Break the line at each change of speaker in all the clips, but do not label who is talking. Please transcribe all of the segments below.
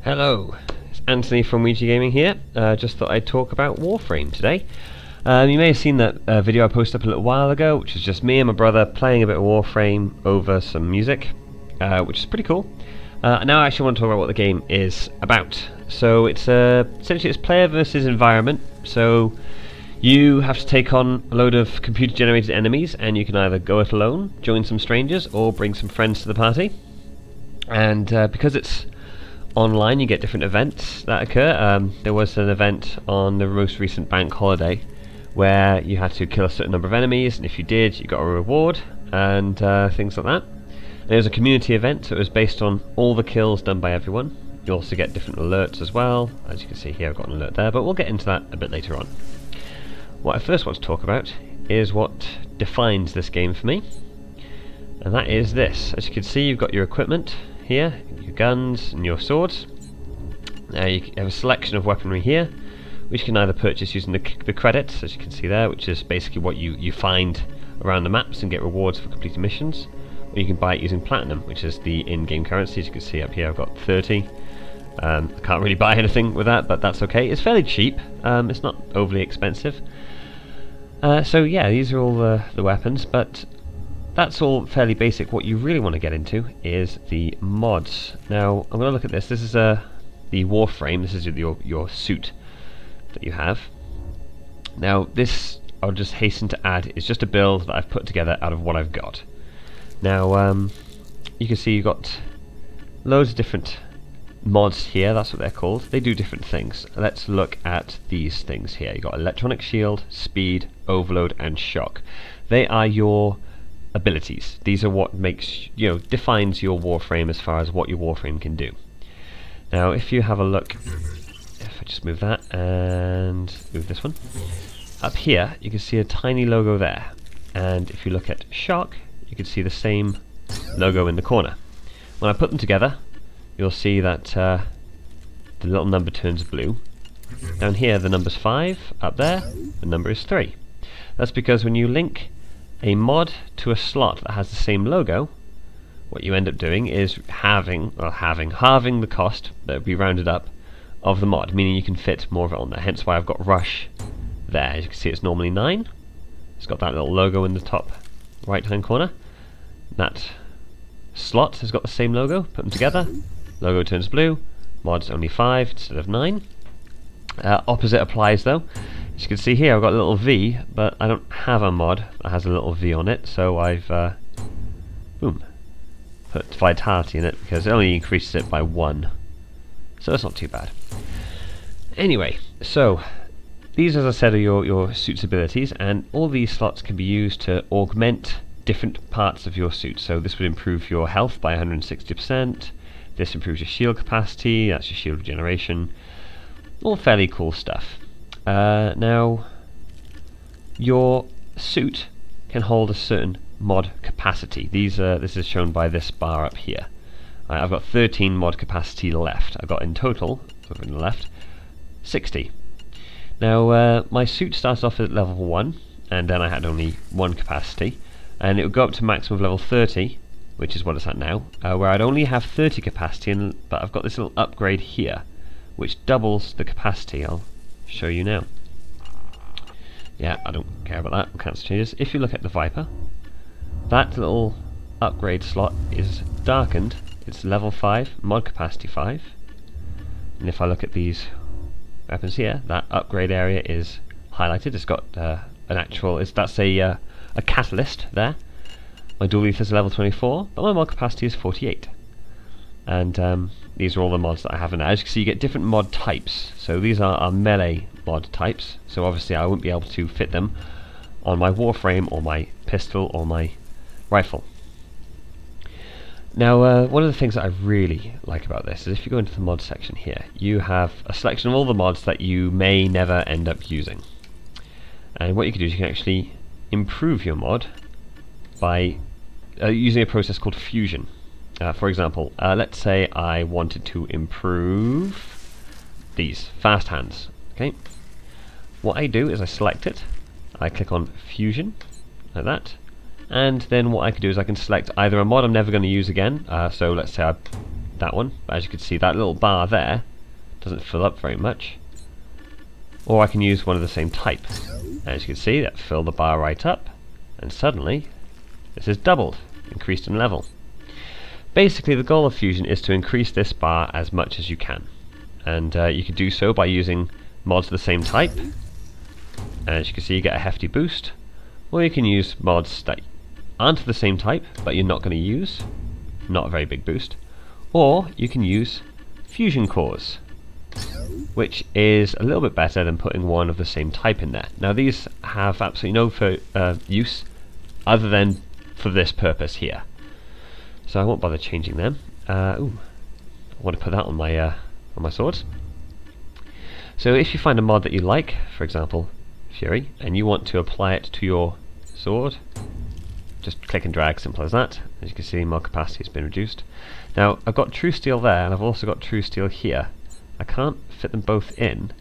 Hello, it's Anthony from Ouija Gaming here. Just thought I'd talk about Warframe today. You may have seen that video I posted up a little while ago, which is just me and my brother playing a bit of Warframe over some music, which is pretty cool. Now I actually want to talk about what the game is about. So it's essentially it's player versus environment. So you have to take on a load of computer-generated enemies, and you can either go it alone, join some strangers, or bring some friends to the party. And because it's online, you get different events that occur. There was an event on the most recent bank holiday where you had to kill a certain number of enemies, and if you did, you got a reward and things like that. And there was a community event, so it was based on all the kills done by everyone. You also get different alerts as well. As you can see here, I've got an alert there, but we'll get into that a bit later on. What I first want to talk about is what defines this game for me, and that is this. As you can see, you've got your equipment here, your guns and your swords. Now you have a selection of weaponry here, which you can either purchase using the credits, as you can see there, which is basically what you find around the maps and get rewards for completing missions, or you can buy it using platinum, which is the in-game currency. As you can see up here, I've got 30. I can't really buy anything with that, but that's okay. It's fairly cheap. It's not overly expensive. So yeah, these are all the weapons, but that's all fairly basic. What you really want to get into is the mods. Now I'm going to look at this. This is the Warframe. This is your suit that you have. Now this, I'll just hasten to add, is just a build that I've put together out of what I've got. Now you can see you've got loads of different mods here. That's what they're called. They do different things. Let's look at these things here. You've got electronic shield, speed, overload, and shock. They are your abilities. These are what makes, defines your Warframe as far as what your Warframe can do. Now if you have a look, if I just move that and move this one up here, you can see a tiny logo there, and if you look at shock, you can see the same logo in the corner. When I put them together, you'll see that the little number turns blue. Down here the number's 5, up there the number is 3. That's because when you link a mod to a slot that has the same logo, what you end up doing is halving the cost that would be rounded up of the mod, meaning you can fit more of it on there. Hence why I've got rush there. As you can see, it's normally 9. It's got that little logo in the top right hand corner. That slot has got the same logo. Put them together, logo turns blue. Mod's only 5 instead of 9. Opposite applies though. As you can see here, I've got a little V, but I don't have a mod that has a little V on it, so I've put vitality in it because it only increases it by 1. So it's not too bad. Anyway, so these, as I said, are your suit's abilities, and all these slots can be used to augment different parts of your suit. So this would improve your health by 160%. This improves your shield capacity, that's your shield regeneration. All fairly cool stuff. Now, your suit can hold a certain mod capacity. This is shown by this bar up here. I've got 13 mod capacity left. I've got in total, over on the left, 60. Now, my suit started off at level 1, and then I had only 1 capacity, and it would go up to maximum of level 30, which is what it's at now, where I'd only have 30 capacity, but I've got this little upgrade here, which doubles the capacity. I'll show you now. Yeah, I don't care about that. We'll cancel changes. If you look at the Viper, that little upgrade slot is darkened. It's level 5, mod capacity 5. And if I look at these weapons here, that upgrade area is highlighted. It's got an actual, that's a catalyst there. My dual leaf is level 24, but my mod capacity is 48. And these are all the mods that I have in there. As you can see, you get different mod types. So these are melee mod types. So obviously I wouldn't be able to fit them on my Warframe or my pistol or my rifle. Now, one of the things that I really like about this is if you go into the mod section here, you have a selection of all the mods that you may never end up using. And what you can do is you can actually improve your mod by using a process called fusion. For example, let's say I wanted to improve these fast hands. Okay, what I do is I select it, I click on fusion like that, and then what I can do is I can select either a mod I'm never going to use again. So let's say that one. But as you can see, that little bar there doesn't fill up very much. Or I can use one of the same type. As you can see, that filled the bar right up, and suddenly this is doubled, increased in level. Basically, the goal of Fusion is to increase this bar as much as you can, and you can do so by using mods of the same type. And as you can see, you get a hefty boost, or you can use mods that aren't the same type but you're not going to use, not a very big boost, or you can use fusion cores, which is a little bit better than putting one of the same type in there. Now these have absolutely no use other than for this purpose here, so I won't bother changing them. Ooh, I want to put that on my swords. So if you find a mod that you like, for example Fury, and you want to apply it to your sword, just click and drag, simple as that. As you can see, mod capacity has been reduced. Now I've got True Steel there, and I've also got True Steel here. I can't fit them both in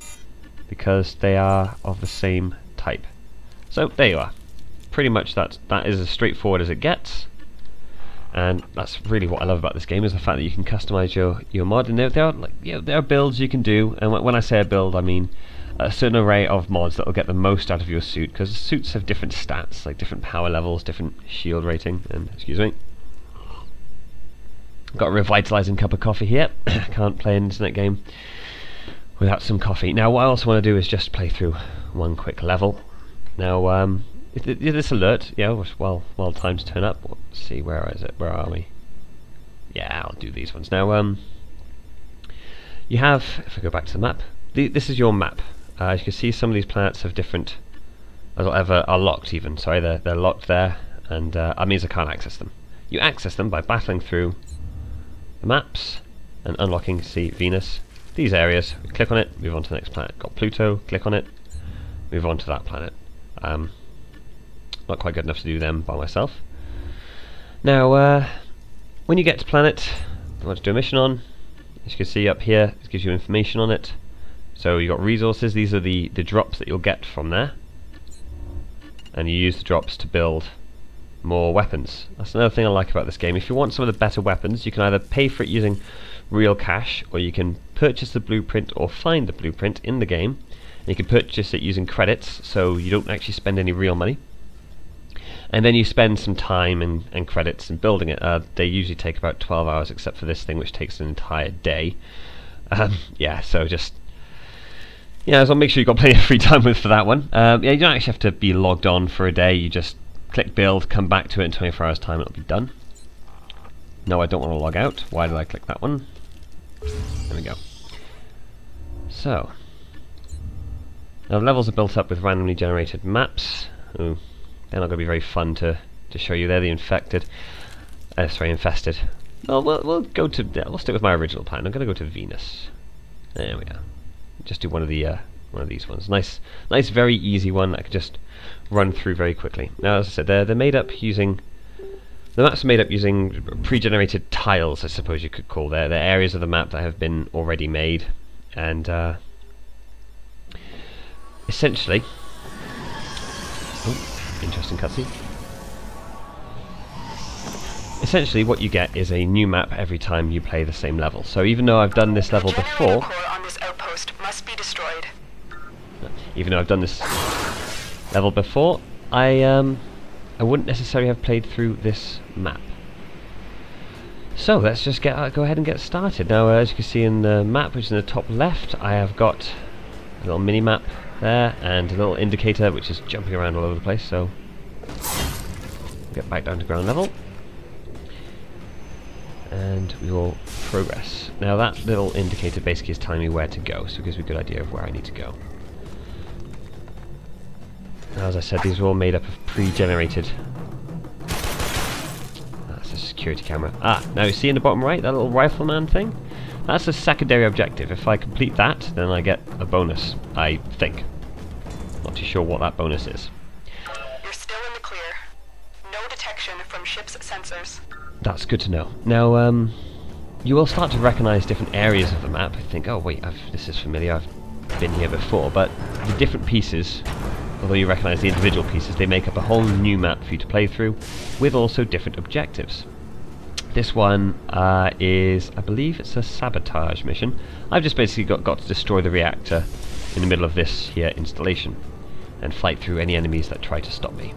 because they are of the same type. So there you are. Pretty much that is as straightforward as it gets, and that's really what I love about this game, is the fact that you can customize your mod. And there are, like, there are builds you can do, and when I say a build, I mean a certain array of mods that will get the most out of your suit, because suits have different stats, like different power levels, different shield rating, and excuse me, got a revitalizing cup of coffee here. Can't play an internet game without some coffee. Now what I also want to do is just play through one quick level. Now this alert, well time to turn up. Let's see, where is it? Where are we? Yeah, I'll do these ones. Now you have, if I go back to the map, this is your map. As you can see, some of these planets have different, are locked even. Sorry, they're locked there, and that means I can't access them. You access them by battling through the maps and unlocking, see, Venus. These areas, click on it, move on to the next planet. Got Pluto, click on it, move on to that planet. Not quite good enough to do them by myself. Now, when you get to planet you want to do a mission on, as you can see up here, it gives you information on it. So you've got resources. These are the drops that you'll get from there, and you use the drops to build more weapons. That's another thing I like about this game. If you want some of the better weapons, you can either pay for it using real cash, or you can purchase the blueprint or find the blueprint in the game, and you can purchase it using credits, so you don't actually spend any real money, and then you spend some time and credits in building it. They usually take about 12 hours, except for this thing, which takes an entire day. Yeah, so just so make sure you've got plenty of free time for that one. Yeah, you don't actually have to be logged on for a day. You just click build, come back to it in 24 hours time, it'll be done. No, I don't want to log out. Why did I click that one? There we go. So now levels are built up with randomly generated maps. Ooh, they're not going to be very fun to show you. They're the infected. Infested. Well, we'll go to. We'll stick with my original plan. I'm going to go to Venus. There we are. Just do one of these ones. Nice, very easy one that I could just run through very quickly. Now, as I said, they're made up using. The maps are made up using pre-generated tiles, I suppose you could call. They're areas of the map that have been already made, and essentially. Oh, interesting cutscene. Essentially, what you get is a new map every time you play the same level. So even though I've done this level before, even though I've done this level before, I wouldn't necessarily have played through this map. So let's just go ahead and get started. Now, as you can see in the map, which is in the top left, I have got a little mini map there and a little indicator which is jumping around all over the place. So get back down to ground level, and we will progress. Now that little indicator basically is telling me where to go, so it gives me a good idea of where I need to go. Now, as I said, these are all made up of pre-generated. That's a security camera. Now you see in the bottom right, that little rifleman thing? That's a secondary objective. If I complete that, then I get a bonus, I think. Not too sure what that bonus is.
You're still in the clear. No detection from ship's sensors.
That's good to know. Now, you will start to recognize different areas of the map. I think, oh wait, this is familiar, I've been here before, but the different pieces, although you recognize the individual pieces, they make up a whole new map for you to play through, with also different objectives. This one is, I believe it's a sabotage mission. I've just basically got to destroy the reactor in the middle of this here installation and fight through any enemies that try to stop me.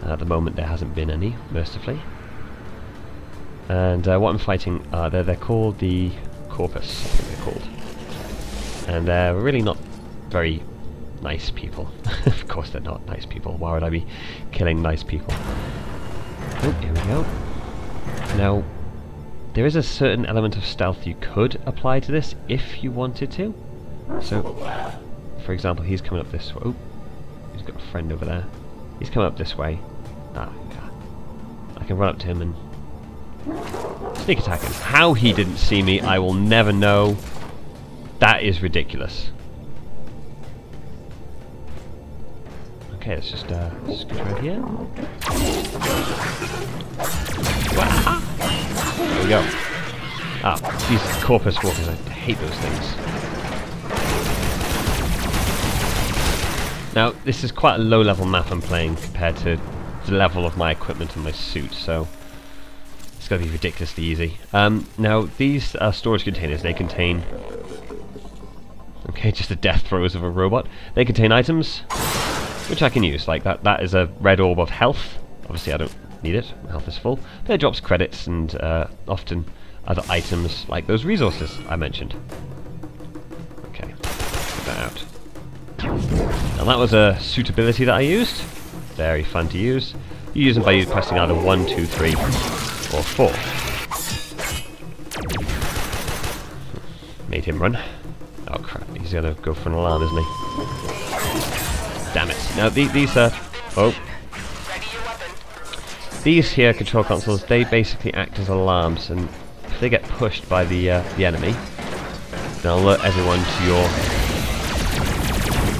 At the moment there hasn't been any, mercifully. And what I'm fighting, they're called the Corpus, I think they're called. And they're really not very nice people. Of course they're not nice people. Why would I be killing nice people? Oh, here we go. Now, there is a certain element of stealth you could apply to this if you wanted to. So, for example, he's coming up this way. Oh, he's got a friend over there. He's coming up this way. Ah, yeah. I can run up to him and sneak attack him. How he didn't see me, I will never know. That is ridiculous. Okay, let's just scoot right here. There we go. Ah, these Corpus walkers, I hate those things. Now, this is quite a low-level map I'm playing compared to the level of my equipment and my suit, so it's going to be ridiculously easy. Now, these storage containers, they contain... Okay, just the death throes of a robot. They contain items, which I can use. Like that is a red orb of health. Obviously I don't need it, my health is full. But it drops credits and often other items like those resources I mentioned. Okay, get that out. Now that was a suitability that I used. Very fun to use. You use them by pressing either 1, 2, 3 or 4. Made him run. Oh crap, he's gonna go for an alarm, isn't he? Damn it. Now these are... Oh. These here control consoles, they basically act as alarms, and if they get pushed by the enemy, they'll alert everyone to your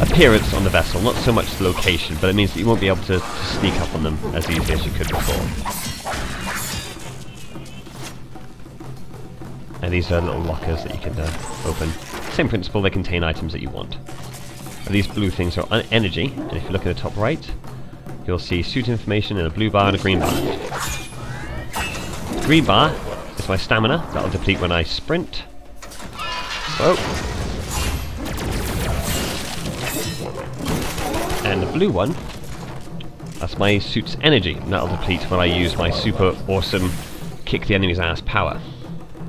appearance on the vessel. Not so much the location, but it means that you won't be able to sneak up on them as easily as you could before. And these are little lockers that you can open. Same principle, they contain items that you want. And these blue things are energy, and if you look at the top right, you'll see suit information in a blue bar and a green bar. The green bar is my stamina, that'll deplete when I sprint. Oh. And the blue one, that's my suit's energy, and that'll deplete when I use my super awesome kick the enemy's ass power.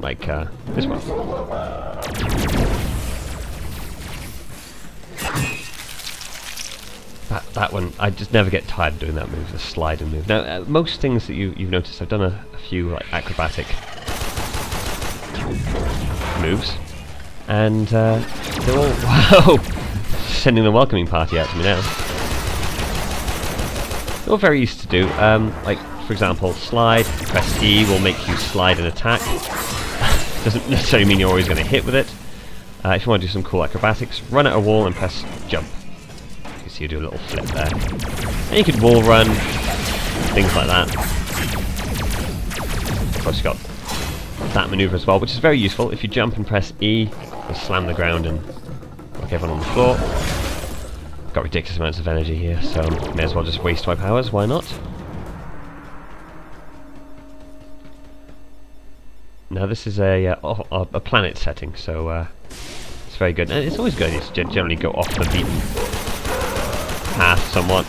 Like this one. That one, I just never get tired of doing that move, the slide and move. Now, most things that you've noticed, I've done a few like acrobatic moves, and they're all wow, sending the welcoming party out to me now. They're all very easy to do. Like for example, slide, press E will make you slide and attack. Doesn't necessarily mean you're always going to hit with it. If you want to do some cool acrobatics, run at a wall and press jump. So you do a little flip there. And you could wall run, things like that. Of course you've got that maneuver as well, which is very useful. If you jump and press E, you'll slam the ground and knock everyone on the floor. Got ridiculous amounts of energy here, so may as well just waste my powers, why not? Now this is a planet setting, so it's very good. And it's always good to generally go off the beaten path somewhat,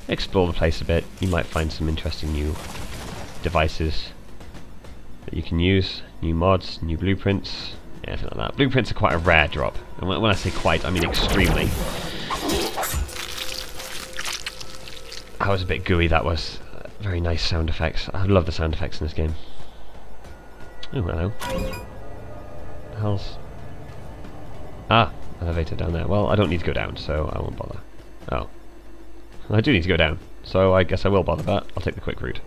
explore the place a bit. You might find some interesting new devices that you can use, new mods, new blueprints, anything like that. Blueprints are quite a rare drop, and when I say quite, I mean extremely. That was a bit gooey, that was. Very nice sound effects. I love the sound effects in this game. Oh, hello. The hell's... Ah, elevator down there. Well, I don't need to go down, so I won't bother. Oh. I do need to go down, so I guess I will bother, but I'll take the quick route.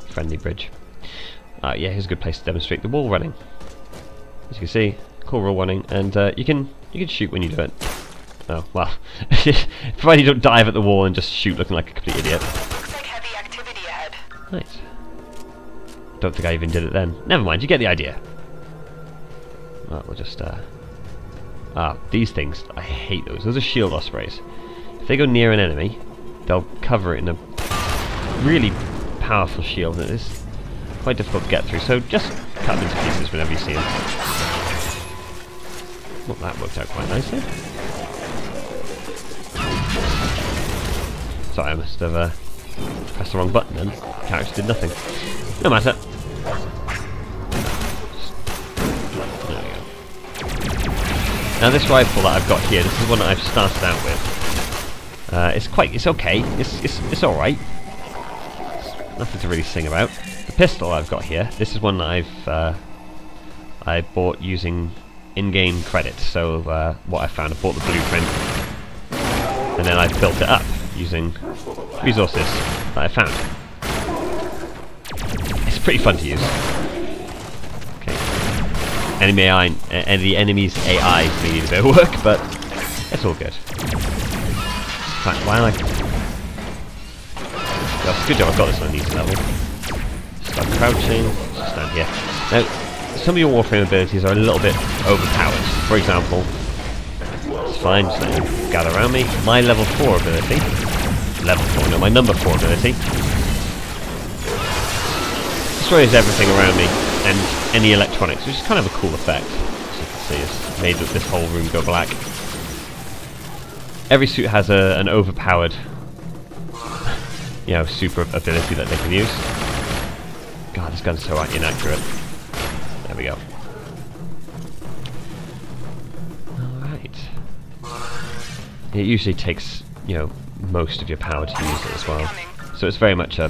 Friendly bridge. Yeah, here's a good place to demonstrate the wall running. As you can see, cool wall running, and you can shoot when you do it. Oh, well. Provided you don't dive at the wall and just shoot looking like a complete idiot.
Looks like heavy activity ahead.
Nice. Don't think I even did it then. Never mind, you get the idea. Well, we'll just, these things, I hate those. Those are shield ospreys. If they go near an enemy, they'll cover it in a really powerful shield that is quite difficult to get through. So just cut them into pieces whenever you see them. Well, that worked out quite nicely. Sorry, I must have pressed the wrong button then. The character did nothing. No matter. There we go. Now this rifle that I've got here, this is one that I've started out with. It's okay. It's all right. Nothing to really sing about. The pistol I've got here, this is one that I bought using in-game credits. So what I found, I bought the blueprint, and then I built it up using resources that I found. It's pretty fun to use. Okay. The enemy's AI may need a bit of work, but it's all good. In fact, while I... Well, good job I've got this on an easy level. Start crouching, just stand here. Now, some of your Warframe abilities are a little bit overpowered. For example, it's fine, just let them gather around me. My level 4 ability, my number 4 ability, destroys everything around me and any electronics, which is kind of a cool effect. As you can see, it's made this whole room go black. Every suit has an overpowered, super ability that they can use. God, this gun's so inaccurate. There we go. Alright. It usually takes, most of your power to use it as well. So it's very much a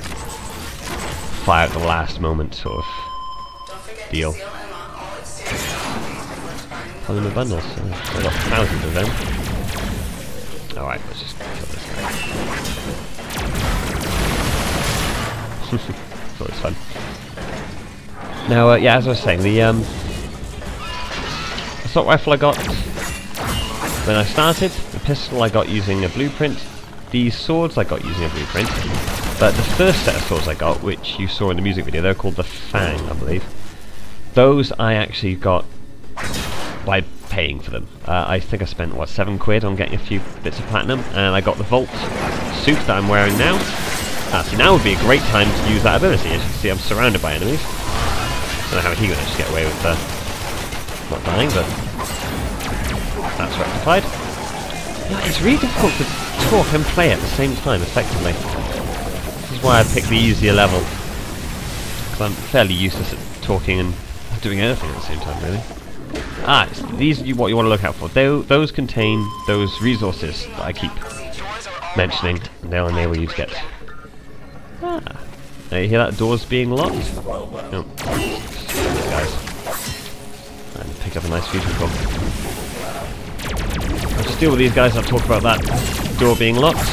fire at the last moment sort of deal. Polymer bundles. I've got thousands of them. Alright, let's just kill this guy. Thought it was fun. Now, yeah, as I was saying, the assault rifle I got when I started, the pistol I got using a blueprint, these swords I got using a blueprint, but the first set of swords I got, which you saw in the music video, they're called the Fang, I believe. Those I actually got by paying for them. I think I spent, what, £7 on getting a few bits of platinum, and I got the Vault suit that I'm wearing now. So now would be a great time to use that ability. As you can see, I'm surrounded by enemies. I don't know how he managed to get away with not dying, but that's rectified. Yeah, it's really difficult to talk and play at the same time effectively. This is why I picked the easier level, because I'm fairly useless at talking and doing anything at the same time, really. These are what you want to look out for. Those contain those resources that I keep mentioning, and they'll enable you to get... Now you hear that door's being locked? No. Guys. And pick up a nice fusion bomb. I'll just deal with these guys and I'll talk about that door being locked.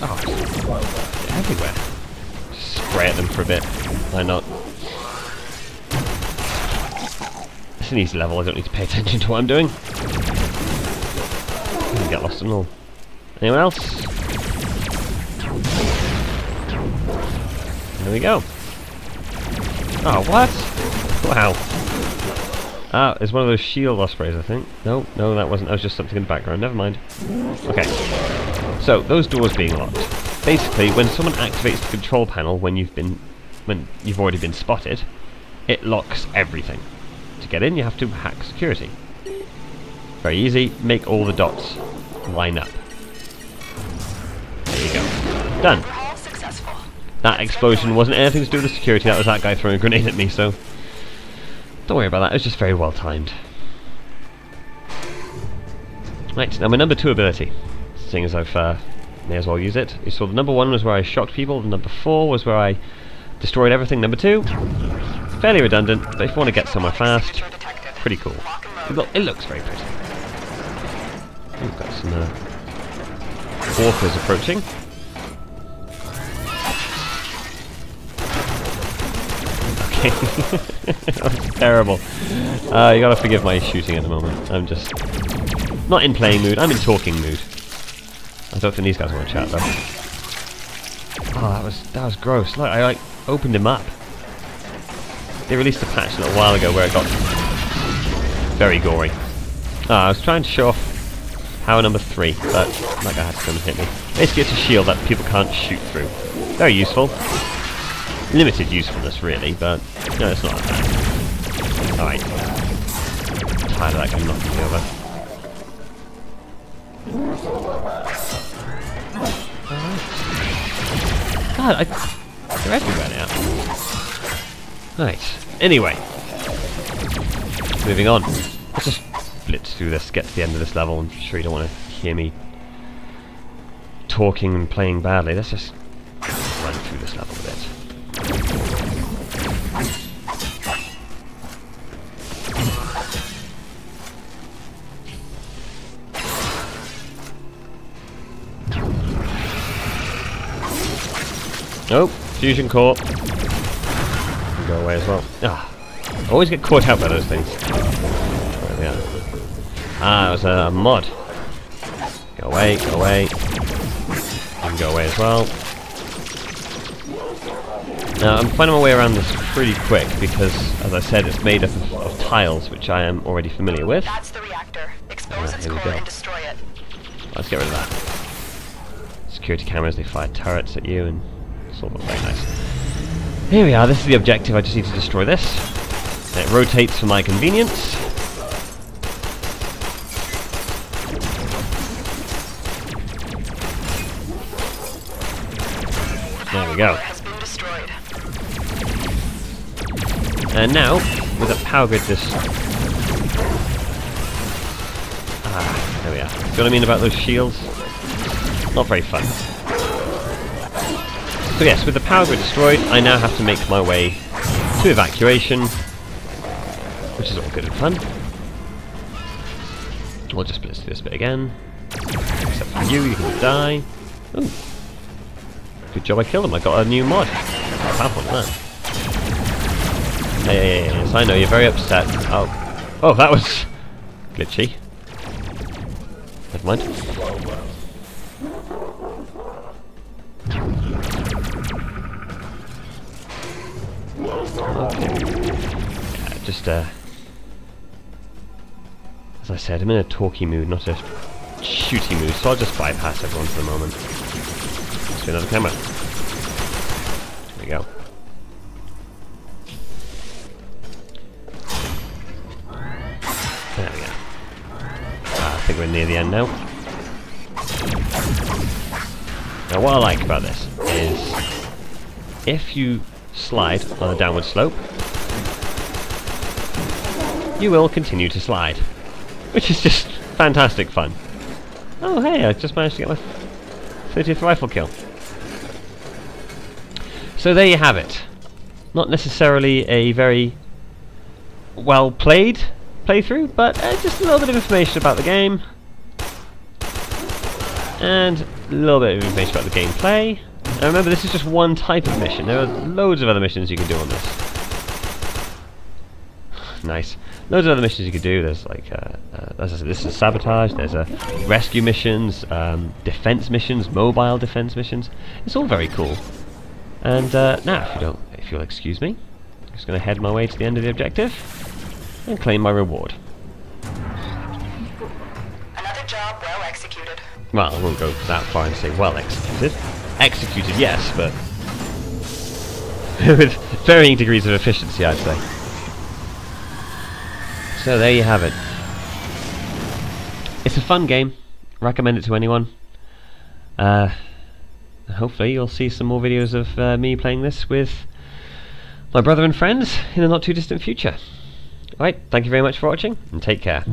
Oh, they're everywhere. Spray at them for a bit. Why not? It's an easy level, I don't need to pay attention to what I'm doing. I can get lost and all. Anyone else? There we go. Oh, what? Wow. Ah, it's one of those shield ospreys, I think. No, that wasn't. That was just something in the background. Never mind. Okay. So, those doors being locked. Basically, when someone activates the control panel when you've already been spotted, it locks everything. To get in, you have to hack security. Very easy. Make all the dots line up. There you go. Done. That explosion wasn't anything to do with the security. That was that guy throwing a grenade at me. So don't worry about that. It was just very well timed. Right. Now my number 2 ability. Seeing as I've may as well use it. You saw the number 1 was where I shocked people. The number 4 was where I destroyed everything. Number 2, fairly redundant, but if you want to get somewhere fast, pretty cool. It looks very pretty. We've got some walkers approaching. Okay, that's terrible. You gotta forgive my shooting at the moment. I'm just not in playing mood. I'm in talking mood. I don't think these guys want to chat though. Oh, that was gross. Look, I like opened him up. They released a patch a little while ago where it got very gory. I was trying to show off power number 3, but that guy had to come and hit me. Basically, it's a shield that people can't shoot through. Very useful. Limited usefulness, really, but no, it's not that bad. Alright. Tired of that guy knocking me over. God, they're everywhere now. Right. Anyway. Moving on. Let's just blitz through this, get to the end of this level. I'm sure you don't want to hear me talking and playing badly. Let's just run through this level a bit. Oh, fusion core. Go away as well. I always get caught out by those things. There we are. It was a mod. Go away, go away. You can go away as well. Now, I'm finding my way around this pretty quick because, as I said, it's made up of tiles, which I am already familiar with.
That's the reactor. Expose its core and destroy it.
Let's get rid of that. Security cameras, they fire turrets at you, and it's all very nice. Here we are, this is the objective. I just need to destroy this. It rotates for my convenience. There we go. And now, with a power grid there we are. See what I mean about those shields? Not very fun. So yes, with the power grid destroyed, I now have to make my way to evacuation, which is all good and fun. We'll just blitz through this bit again. Except for you can die. Ooh. Good job I killed him, I got a new mod. How powerful is that? Yes, I know, you're very upset. Oh, that was glitchy. Never mind. Okay. Just, as I said, I'm in a talky mood, not a shooty mood, so I'll just bypass everyone for the moment. Let's do another camera. There we go. There we go. I think we're near the end now. Now what I like about this is if you slide on a downward slope, you will continue to slide, which is just fantastic fun. Oh hey, I just managed to get my 30th rifle kill. So there you have it. Not necessarily a very well played playthrough, but just a little bit of information about the game and a little bit of information about the gameplay. And remember, this is just one type of mission. There are loads of other missions you can do on this. Nice. Loads of other missions you can do. There's like, as I said, this is sabotage. There's rescue missions, defense missions, mobile defense missions. It's all very cool. And now, if you'll excuse me, I'm just going to head my way to the end of the objective and claim my reward.
Another job well executed.
Well, I won't go that far and say well executed. Executed, yes, but with varying degrees of efficiency, I'd say. So there you have it. It's a fun game. Recommend it to anyone. Hopefully you'll see some more videos of me playing this with my brother and friends in the not too distant future. Alright, thank you very much for watching, and take care.